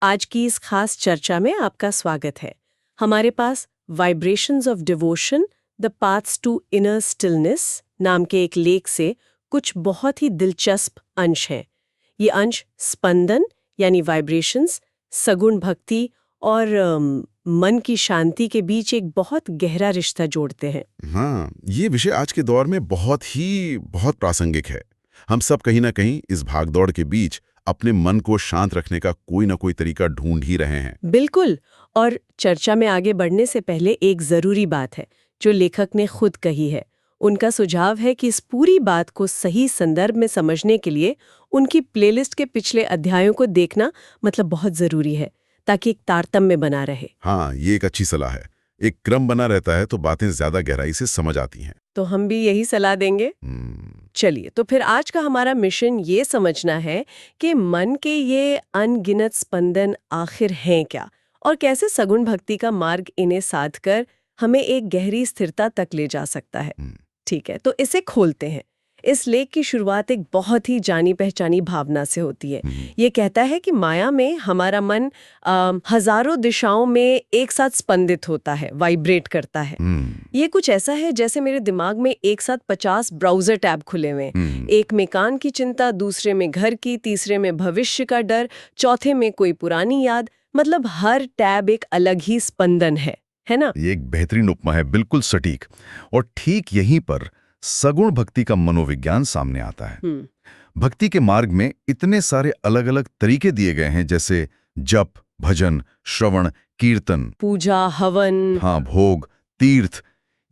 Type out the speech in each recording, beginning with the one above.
आज की इस खास चर्चा में आपका स्वागत है। हमारे पास vibrations of devotion the paths to inner stillness नाम के एक लेख से कुछ बहुत ही दिलचस्प अंश हैं। ये अंश स्पंदन यानी वाइब्रेशंस, सगुण भक्ति और मन की शांति के बीच एक बहुत गहरा रिश्ता जोड़ते हैं। हाँ, ये विषय आज के दौर में बहुत प्रासंगिक है। हम सब कहीं ना कहीं इस भागदौड़ के बीच अपने मन को शांत रखने का कोई ना कोई तरीका ढूंढ ही रहे हैं। बिल्कुल। और चर्चा में आगे बढ़ने से पहले एक जरूरी बात है जो लेखक ने खुद कही है। उनका सुझाव है कि इस पूरी बात को सही संदर्भ में समझने के लिए उनकी प्लेलिस्ट के पिछले अध्यायों को देखना बहुत जरूरी है, ताकि एक तारतम्य बना रहे। हाँ, ये एक अच्छी सलाह है। एक क्रम बना रहता है तो बातें ज्यादा गहराई से समझ आती हैं। तो हम भी यही सलाह देंगे। चलिए, तो फिर आज का हमारा मिशन ये समझना है कि मन के ये अनगिनत स्पंदन आखिर हैं क्या, और कैसे सगुण भक्ति का मार्ग इन्हें साध कर हमें एक गहरी स्थिरता तक ले जा सकता है। ठीक है, तो इसे खोलते हैं। इस लेख की शुरुआत एक बहुत ही जानी पहचानी भावना से होती है। ये कहता है कि माया में हमारा मन हजारों दिशाओं में एक साथ स्पंदित होता है, वाइब्रेट करता है। ये कुछ ऐसा है जैसे मेरे दिमाग में एक साथ 50 ब्राउजर टैब खुले हुए हैं। एक में काम की चिंता, दूसरे में घर की, तीसरे में भविष्य का डर, चौथे में कोई पुरानी याद। हर टैब एक अलग ही स्पंदन है ना? ये एक बेहतरीन उपमा है, बिल्कुल सटीक। और ठीक यहीं पर सगुण भक्ति का मनोविज्ञान सामने आता है। भक्ति के मार्ग में इतने सारे अलग अलग तरीके दिए गए हैं, जैसे जप, भजन, श्रवण, कीर्तन, पूजा, हवन, हाँ, भोग, तीर्थ।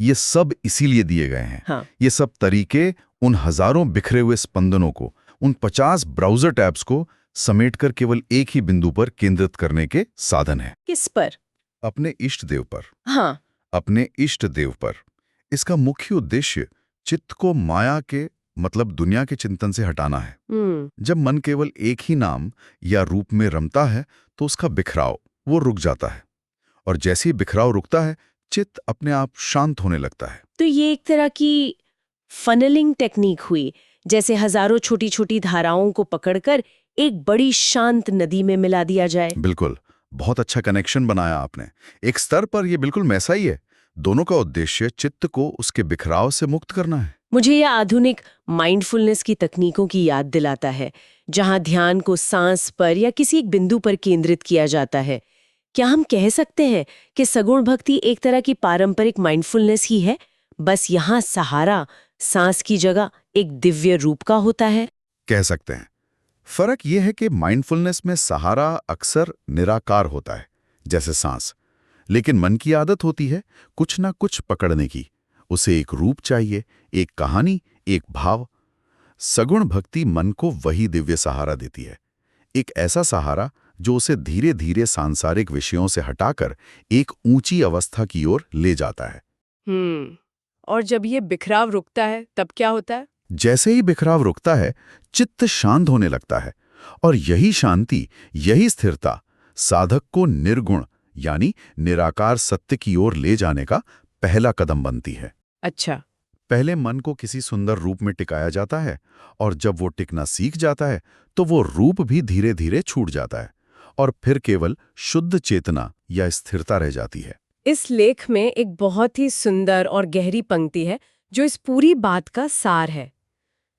ये सब इसीलिए दिए गए हैं। हाँ। ये सब तरीके उन हजारों बिखरे हुए स्पंदनों को, उन 50 ब्राउजर टैब्स को समेटकर केवल एक ही बिंदु पर केंद्रित करने के साधन है। किस पर? अपने इष्ट देव पर। हाँ। अपने इष्ट देव पर। इसका मुख्य उद्देश्य चित्त को माया के दुनिया के चिंतन से हटाना है। जब मन केवल एक ही नाम या रूप में रमता है तो उसका बिखराव वो रुक जाता है, और जैसे ही बिखराव रुकता है चित्त अपने आप शांत होने लगता है। तो ये एक तरह की फनलिंग टेक्निक हुई, जैसे हजारों छोटी छोटी धाराओं को पकड़कर एक बड़ी शांत नदी में मिला दिया जाए। बिल्कुल, बहुत अच्छा कनेक्शन बनाया आपने। एक स्तर पर यह बिल्कुल वैसा ही है। दोनों का उद्देश्य चित्त को उसके बिखराव से मुक्त करना है। मुझे यह आधुनिक माइंडफुलनेस की तकनीकों की याद दिलाता है, जहां ध्यान को सांस पर या किसी एक बिंदु पर केंद्रित किया जाता है। क्या हम कह सकते हैं कि सगुण भक्ति एक तरह की पारंपरिक माइंडफुलनेस ही है, बस यहाँ सहारा सांस की जगह एक दिव्य रूप का होता है? कह सकते हैं। फर्क यह है कि माइंडफुलनेस में सहारा अक्सर निराकार होता है, जैसे सांस, लेकिन मन की आदत होती है कुछ ना कुछ पकड़ने की। उसे एक रूप चाहिए, एक कहानी, एक भाव। सगुण भक्ति मन को वही दिव्य सहारा देती है, एक ऐसा सहारा जो उसे धीरे धीरे सांसारिक विषयों से हटाकर एक ऊंची अवस्था की ओर ले जाता है। और जब ये बिखराव रुकता है तब क्या होता है? जैसे ही बिखराव रुकता है चित्त शांत होने लगता है, और यही शांति, यही स्थिरता साधक को निर्गुण यानी निराकार सत्य की ओर ले जाने का पहला कदम बनती है। अच्छा। पहले मन को किसी सुंदर रूप में टिकाया जाता है, और जब वो टिकना सीख जाता है तो वो रूप भी धीरे धीरे छूट जाता है, और फिर केवल शुद्ध चेतना या स्थिरता रह जाती है। इस लेख में एक बहुत ही सुंदर और गहरी पंक्ति है जो इस पूरी बात का सार है।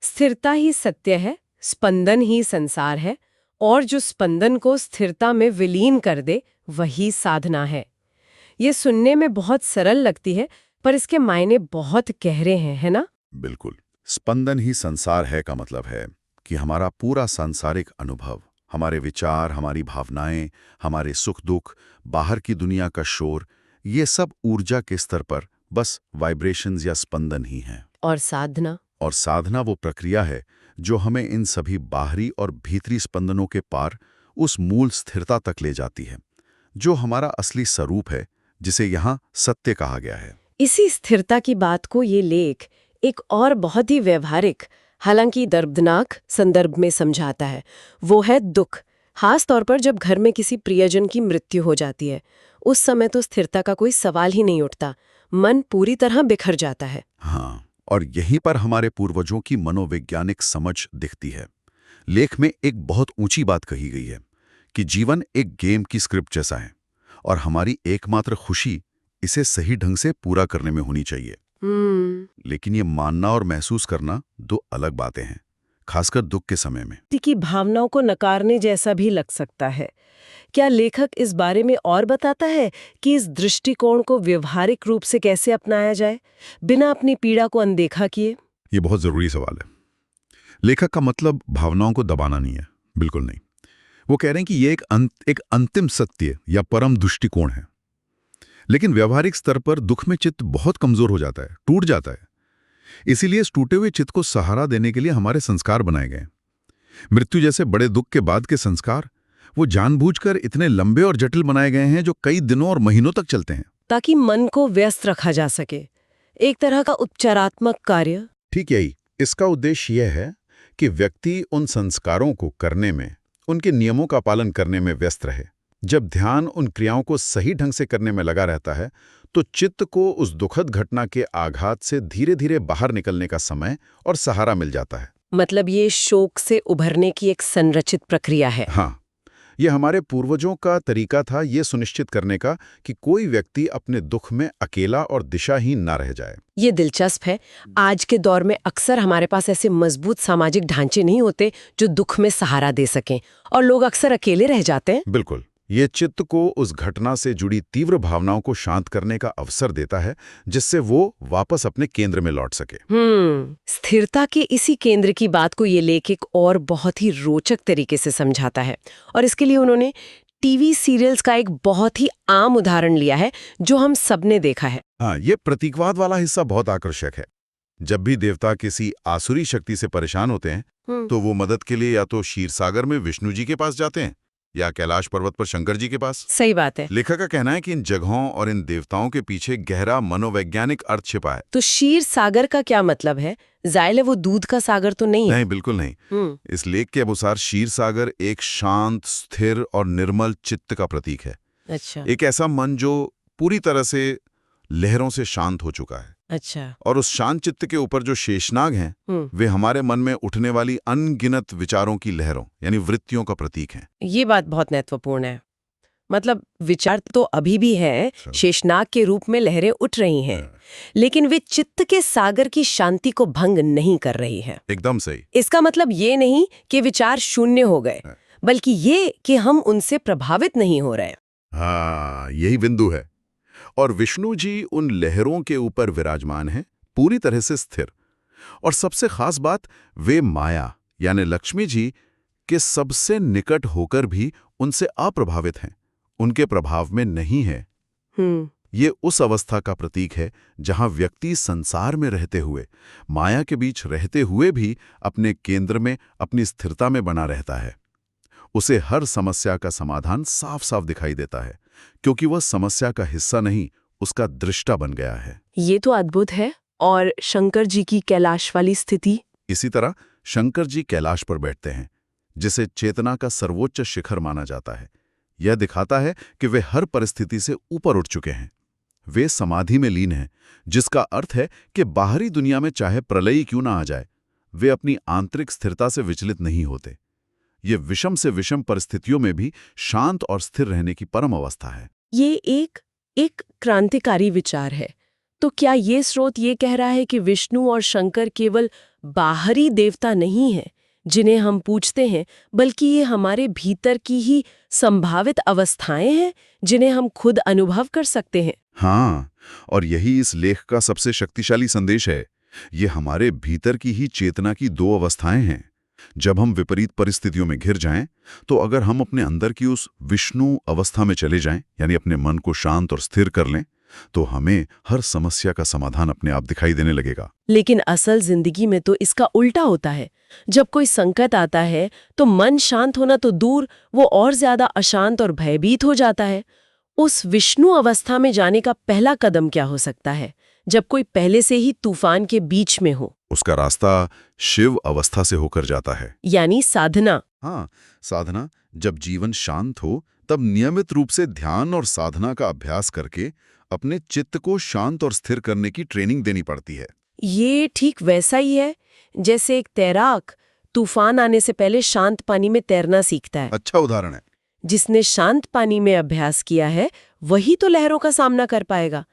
स्थिरता ही सत्य है, स्पंदन ही संसार है, और जो स्पंदन को स्थिरता में विलीन कर दे वही साधना है। ये सुनने में बहुत सरल लगती है, पर इसके मायने बहुत गहरे हैं, है ना? बिल्कुल। स्पंदन ही संसार है का मतलब है कि हमारा पूरा सांसारिक अनुभव, हमारे विचार, हमारी भावनाएं, हमारे सुख दुख, बाहर की दुनिया का शोर, ये सब ऊर्जा के स्तर पर बस वाइब्रेशंस या स्पंदन ही हैं। और साधना? और साधना वो प्रक्रिया है जो हमें इन सभी बाहरी और भीतरी स्पंदनों के पार उस मूल स्थिरता तक ले जाती है, जो हमारा असली स्वरूप है, जिसे यहाँ सत्य कहा गया है। इसी स्थिरता की बात को ये लेख एक और बहुत ही व्यवहारिक, हालांकि दर्दनाक संदर्भ में समझाता है। वो है दुख। खास तौर पर जब घर में किसी प्रियजन की मृत्यु हो जाती है, उस समय तो स्थिरता का कोई सवाल ही नहीं उठता, मन पूरी तरह बिखर जाता है। हाँ, और यहीं पर हमारे पूर्वजों की मनोवैज्ञानिक समझ दिखती है। लेख में एक बहुत ऊंची बात कही गई है कि जीवन एक गेम की स्क्रिप्ट जैसा है और हमारी एकमात्र खुशी इसे सही ढंग से पूरा करने में होनी चाहिए। लेकिन ये मानना और महसूस करना दो अलग बातें हैं, खासकर दुख के समय में। की भावनाओं को नकारने जैसा भी लग सकता है। क्या लेखक इस बारे में और बताता है कि इस दृष्टिकोण को व्यवहारिक रूप से कैसे अपनाया जाए, बिना अपनी पीड़ा को अनदेखा किए? ये बहुत जरूरी सवाल है। लेखक का मतलब भावनाओं को दबाना नहीं है, बिल्कुल नहीं। वो कह रहे हैं कि ये एक अंतिम सत्य या परम दृष्टिकोण है। लेकिन व्यवहारिक स्तर पर दुख में चित्त बहुत कमजोर हो जाता है, टूट जाता है। इसीलिए इस टूटे हुए चित्त को सहारा देने के लिए हमारे संस्कार बनाए गए। मृत्यु जैसे बड़े दुख के बाद के संस्कार वो जानबूझकर इतने लंबे और जटिल बनाए गए हैं जो कई दिनों और महीनों तक चलते हैं, ताकि मन को व्यस्त रखा जा सके। एक तरह का उपचारात्मक कार्य। ठीक यही इसका उद्देश्य यह है कि व्यक्ति उन संस्कारों को करने में, उनके नियमों का पालन करने में व्यस्त रहे। जब ध्यान उन क्रियाओं को सही ढंग से करने में लगा रहता है तो चित्त को उस दुखद घटना के आघात से धीरे धीरे बाहर निकलने का समय और सहारा मिल जाता है। मतलब ये शोक से उभरने की एक संरचित प्रक्रिया है। हाँ, ये हमारे पूर्वजों का तरीका था ये सुनिश्चित करने का कि कोई व्यक्ति अपने दुख में अकेला और दिशाहीन ना रह जाए। ये दिलचस्प है। आज के दौर में अक्सर हमारे पास ऐसे मजबूत सामाजिक ढांचे नहीं होते जो दुख में सहारा दे सकें, और लोग अक्सर अकेले रह जाते हैं। बिल्कुल, ये चित्त को उस घटना से जुड़ी तीव्र भावनाओं को शांत करने का अवसर देता है, जिससे वो वापस अपने केंद्र में लौट सके। स्थिरता के इसी केंद्र की बात को ये लेखक और बहुत ही रोचक तरीके से समझाता है, और इसके लिए उन्होंने टीवी सीरियल्स का एक बहुत ही आम उदाहरण लिया है जो हम सबने देखा है। हाँ, ये प्रतीकवाद वाला हिस्सा बहुत आकर्षक है। जब भी देवता किसी आसुरी शक्ति से परेशान होते हैं तो वो मदद के लिए या तो क्षीरसागर में विष्णु जी के पास जाते हैं या कैलाश पर्वत पर शंकर जी के पास। सही बात है। लेखक का कहना है कि इन जगहों और इन देवताओं के पीछे गहरा मनोवैज्ञानिक अर्थ छिपा है। तो क्षीर सागर का क्या मतलब है? जाहिर है वो दूध का सागर तो नहीं है। नहीं, बिल्कुल नहीं। इस लेख के अनुसार क्षीर सागर एक शांत, स्थिर और निर्मल चित्त का प्रतीक है। अच्छा। एक ऐसा मन जो पूरी तरह से लहरों से शांत हो चुका है। अच्छा। और उस शांत चित्त के ऊपर जो शेषनाग हैं, वे हमारे मन में उठने वाली अनगिनत विचारों की लहरों यानी वृत्तियों का प्रतीक हैं। ये बात बहुत महत्वपूर्ण है। मतलब विचार तो अभी भी है, शेषनाग के रूप में लहरें उठ रही हैं, लेकिन वे चित्त के सागर की शांति को भंग नहीं कर रही हैं। एकदम सही। इसका मतलब ये नहीं कि विचार शून्य हो गए, बल्कि ये कि हम उनसे प्रभावित नहीं हो रहे। हाँ, यही बिंदु है। और विष्णु जी उन लहरों के ऊपर विराजमान हैं, पूरी तरह से स्थिर। और सबसे खास बात, वे माया यानी लक्ष्मी जी के सबसे निकट होकर भी उनसे अप्रभावित हैं, उनके प्रभाव में नहीं है। ये उस अवस्था का प्रतीक है जहां व्यक्ति संसार में रहते हुए, माया के बीच रहते हुए भी अपने केंद्र में, अपनी स्थिरता में बना रहता है। उसे हर समस्या का समाधान साफ साफ दिखाई देता है, क्योंकि वह समस्या का हिस्सा नहीं, उसका दृष्टा बन गया है। ये तो अद्भुत है। और शंकर जी की कैलाश वाली स्थिति? इसी तरह शंकर जी कैलाश पर बैठते हैं, जिसे चेतना का सर्वोच्च शिखर माना जाता है। यह दिखाता है कि वे हर परिस्थिति से ऊपर उठ चुके हैं। वे समाधि में लीन हैं, जिसका अर्थ है कि बाहरी दुनिया में चाहे प्रलय क्यों ना आ जाए, वे अपनी आंतरिक स्थिरता से विचलित नहीं होते। ये विषम से विषम परिस्थितियों में भी शांत और स्थिर रहने की परम अवस्था है। ये एक क्रांतिकारी विचार है। तो क्या ये स्रोत ये कह रहा है कि विष्णु और शंकर केवल बाहरी देवता नहीं हैं जिन्हें हम पूजते हैं, बल्कि ये हमारे भीतर की ही संभावित अवस्थाएं हैं जिन्हें हम खुद अनुभव कर सकते हैं? हाँ, और यही इस लेख का सबसे शक्तिशाली संदेश है। ये हमारे भीतर की ही चेतना की दो अवस्थाएं हैं। जब हम विपरीत परिस्थितियों में घिर जाएं, तो अगर हम अपने अंदर की उस विष्णु अवस्था में चले जाएं, यानी अपने मन को शांत और स्थिर कर लें, तो हमें हर समस्या का समाधान अपने आप दिखाई देने लगेगा। लेकिन असल जिंदगी में तो इसका उल्टा होता है। जब कोई संकट आता है तो मन शांत होना तो दूर, वो और ज्यादा अशांत और भयभीत हो जाता है। उस विष्णु अवस्था में जाने का पहला कदम क्या हो सकता है, जब कोई पहले से ही तूफान के बीच में हो? उसका रास्ता शिव अवस्था से होकर जाता है, यानी साधना। हाँ, साधना। जब जीवन शांत हो, तब नियमित रूप से ध्यान और साधना का अभ्यास करके अपने चित्त को शांत और स्थिर करने की ट्रेनिंग देनी पड़ती है। ये ठीक वैसा ही है जैसे एक तैराक तूफान आने से पहले शांत पानी में तैरना सीखता है। अच्छा उदाहरण है। जिसने शांत पानी में अभ्यास किया है वही तो लहरों का सामना कर पाएगा।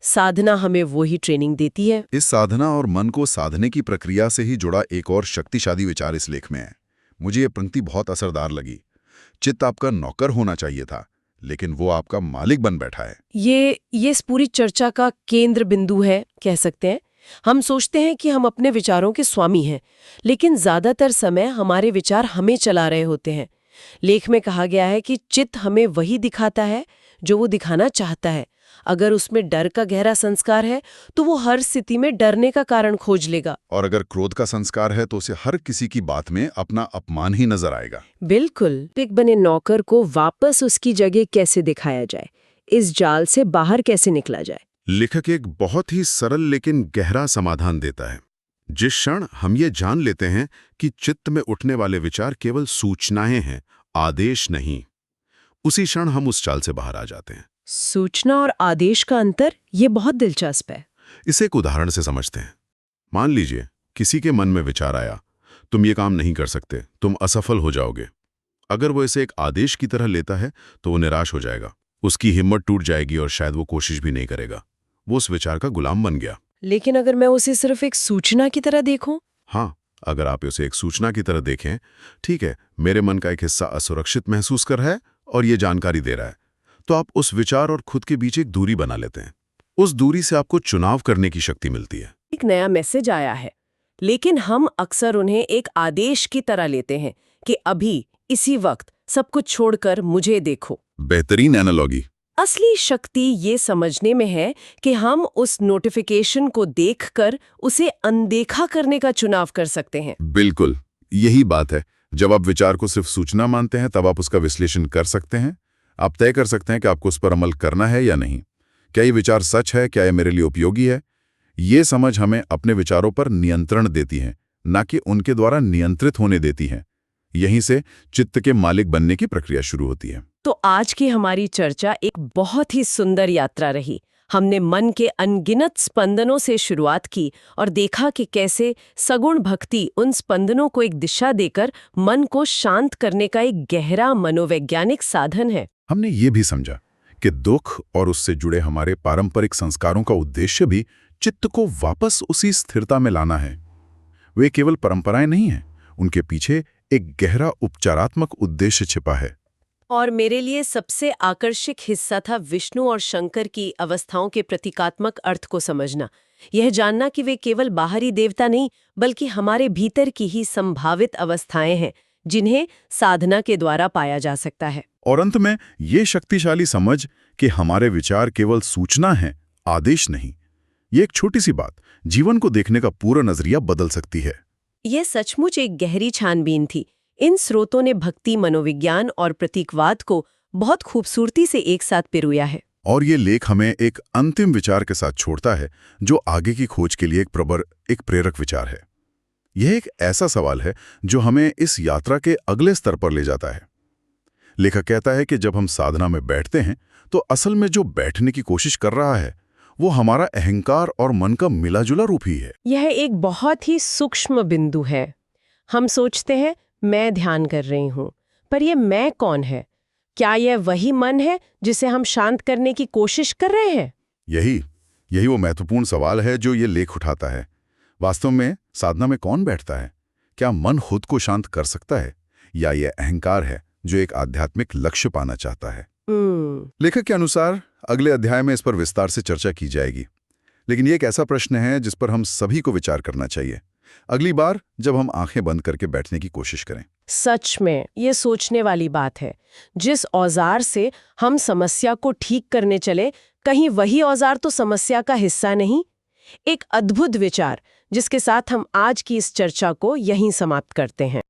साधना हमें वही ट्रेनिंग देती है। इस साधना और मन को साधने की प्रक्रिया से ही जुड़ा एक और शक्तिशाली विचार इस लेख में है। मुझे ये पंक्ति बहुत असरदार लगी। चित्त आपका नौकर होना चाहिए था, लेकिन वो आपका मालिक बन बैठा है। ये इस पूरी चर्चा का केंद्र बिंदु है, कह सकते हैं। हम सोचते हैं कि हम अपने विचारों के स्वामी हैं, लेकिन ज्यादातर समय हमारे विचार हमें चला रहे होते हैं। लेख में कहा गया है कि चित्त हमें वही दिखाता है जो वो दिखाना चाहता है। अगर उसमें डर का गहरा संस्कार है तो वो हर स्थिति में डरने का कारण खोज लेगा। और अगर क्रोध का संस्कार है तो उसे हर किसी की बात में अपना अपमान ही नजर आएगा। बिल्कुल। पिक बने नौकर को वापस उसकी जगह कैसे दिखाया जाए, इस जाल से बाहर कैसे निकला जाए। लेखक एक बहुत ही सरल लेकिन गहरा समाधान देता है। जिस क्षण हम ये जान लेते हैं कि चित्त में उठने वाले विचार केवल सूचनाएं हैं, आदेश नहीं, उसी क्षण हम उस चाल से बाहर आ जाते हैं। सूचना और आदेश का अंतर ये बहुत दिलचस्प है। इसे एक उदाहरण से समझते हैं। मान लीजिए किसी के मन में विचार आया, तुम ये काम नहीं कर सकते, तुम असफल हो जाओगे। अगर वो इसे एक आदेश की तरह लेता है तो वो निराश हो जाएगा, उसकी हिम्मत टूट जाएगी और शायद वो कोशिश भी नहीं करेगा। वो उस विचार का गुलाम बन गया। लेकिन अगर मैं उसे सिर्फ एक सूचना की तरह देखूं? हाँ, अगर आप उसे एक सूचना की तरह देखें, ठीक है, मेरे मन का एक हिस्सा असुरक्षित महसूस कर रहा है और ये जानकारी दे रहा है, तो आप उस विचार और खुद के बीच एक दूरी बना लेते हैं। उस दूरी से आपको चुनाव करने की शक्ति मिलती है। एक नया मैसेज आया है, लेकिन हम अक्सर उन्हें एक आदेश की तरह लेते हैं कि अभी इसी वक्त सब कुछ छोड़कर मुझे देखो। बेहतरीन एनालॉजी। असली शक्ति ये समझने में है कि हम उस नोटिफिकेशन को देखकर उसे अनदेखा करने का चुनाव कर सकते हैं। बिल्कुल, यही बात है। जब आप विचार को सिर्फ सूचना मानते हैं तब आप उसका विश्लेषण कर सकते हैं। आप तय कर सकते हैं कि आपको उस पर अमल करना है या नहीं। क्या ये विचार सच है, क्या ये मेरे लिए उपयोगी है? ये समझ हमें अपने विचारों पर नियंत्रण देती है, न कि उनके द्वारा नियंत्रित होने देती है। यहीं से चित्त के मालिक बनने की प्रक्रिया शुरू होती है। तो आज की हमारी चर्चा एक बहुत ही सुंदर यात्रा रही। हमने मन के अनगिनत स्पंदनों से शुरुआत की और देखा कि कैसे सगुण भक्ति उन स्पंदनों को एक दिशा देकर मन को शांत करने का एक गहरा मनोवैज्ञानिक साधन है। हमने ये भी समझा कि दुख और उससे जुड़े हमारे पारंपरिक संस्कारों का उद्देश्य भी चित्त को वापस उसी स्थिरता में लाना है। वे केवल परंपराएं नहीं हैं, उनके पीछे एक गहरा उपचारात्मक उद्देश्य छिपा है। और मेरे लिए सबसे आकर्षक हिस्सा था विष्णु और शंकर की अवस्थाओं के प्रतीकात्मक अर्थ को समझना। यह जानना कि वे केवल बाहरी देवता नहीं, बल्कि हमारे भीतर की ही संभावित अवस्थाएं हैं, जिन्हें साधना के द्वारा पाया जा सकता है। और अंत में ये शक्तिशाली समझ कि हमारे विचार केवल सूचना हैं, आदेश नहीं। ये एक छोटी सी बात जीवन को देखने का पूरा नजरिया बदल सकती है। यह सचमुच एक गहरी छानबीन थी। इन स्रोतों ने भक्ति, मनोविज्ञान और प्रतीकवाद को बहुत खूबसूरती से एक साथ पिरोया है। और ये लेख हमें एक अंतिम विचार के साथ छोड़ता है जो आगे की खोज के लिए एक प्रेरक विचार है। यह एक ऐसा सवाल है जो हमें इस यात्रा के अगले स्तर पर ले जाता है। लेखक कहता है कि जब हम साधना में बैठते हैं तो असल में जो बैठने की कोशिश कर रहा है वो हमारा अहंकार और मन का मिलाजुला रूप ही है। यह एक बहुत ही सूक्ष्म बिंदु है। हम सोचते हैं मैं ध्यान कर रही हूँ, पर यह मैं कौन है? क्या यह वही मन है जिसे हम शांत करने की कोशिश कर रहे हैं? यही वो महत्वपूर्ण सवाल है जो ये लेख उठाता है। वास्तव में साधना में कौन बैठता है? क्या मन खुद को शांत कर सकता है, या यह अहंकार है जो एक आध्यात्मिक लक्ष्य पाना चाहता है? लेखक के अनुसार अगले अध्याय में इस पर विस्तार से चर्चा की जाएगी। लेकिन ये एक ऐसा प्रश्न है जिस पर हम सभी को विचार करना चाहिए अगली बार जब हम आंखें बंद करके बैठने की कोशिश करें। सच में ये सोचने वाली बात है। जिस औजार से हम समस्या को ठीक करने चले, कहीं वही औजार तो समस्या का हिस्सा नहीं। एक अद्भुत विचार जिसके साथ हम आज की इस चर्चा को यहीं समाप्त करते हैं।